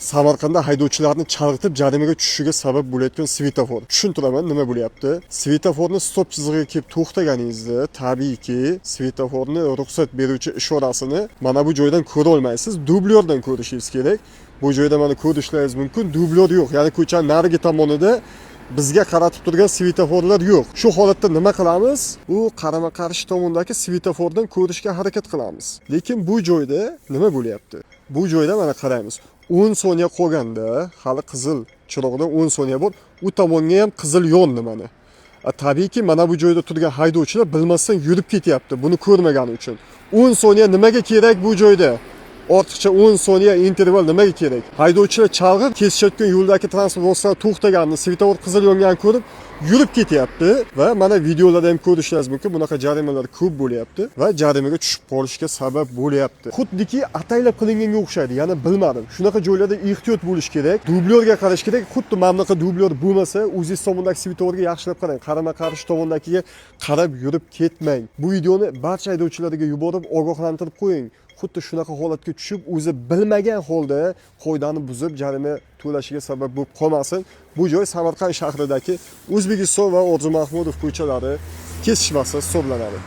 Samarqandda haydovchilarni chalg'itib jarimaga tushishiga sabab bo'layotgan svetofor. Tushuntiraman, nima bo'lyapti? Svetoforni stop chizig'iga kelib to'xtaganingizda, tabiiyki, svetoforni ruxsat beruvchi ishorasini mana bu joydan ko'ra olmaysiz, dublyordan ko'rishingiz kerak. Bu joyda mana ko'rishlaringiz mumkin, dublyor yo'q. Ya'ni ko'chaning narigi tomonida bizga qaratib turgan svetoforlar yo'q. Shu holatda nima qilamiz? U qarama-qarshi tomondagi svetofordan ko'rishga harakat qilamiz. Lekin bu joyda nima bo'lyapti? Bu joyda mana qaraymiz. 10 soniya qolganda, hali qizil chiroqdan 10 soniya bor. U tomonga ham qizil yondi mana. Tabiiyki mana bu joyda turgan haydovchilar bilmasdan yurib ketyapti, buni ko'rmagani uchun. 10 soniya nimaga kerak bu joyda? Ortiqcha 10 soniya interval nimaga kerak? Haydovchilar chalg'ib kesishayotgan yo'ldagi transport vositalari to'xtaganini, svetofor qizil yonganini ko'rib yurib ketyapti va mana videolarda ham ko'rishlaringiz mumkin, bunaqa jarimalar ko'p bo'lyapti va jarimaga tushib qolishga sabab bo'lyapti. Xuddiki ataylab qilinganga o'xshaydi, ya'ni bilmadim. Shunaqa joylarda ehtiyot bo'lish kerak, dublyorga qarash kerak. Xuddi mana bunaqa dublyor bo'lmasa, o'zingiz tomondagi svetoforga yaxshilab qarang, qarama-qarshi tomondagiga qarab yurib ketmang. Bu videoni barcha haydovchilarga yuborib ogohlantirib qo'ying. Xuddi shunaqa holatga tushib, o'zi bilmagan holda qoidani buzib jarima to'lashiga sabab bo'lib qolmasin. Bu joy Samarqand shahridagi O'zbekiston va Orzu Mahmudov ko'chalari kesishmasi hisoblanadi.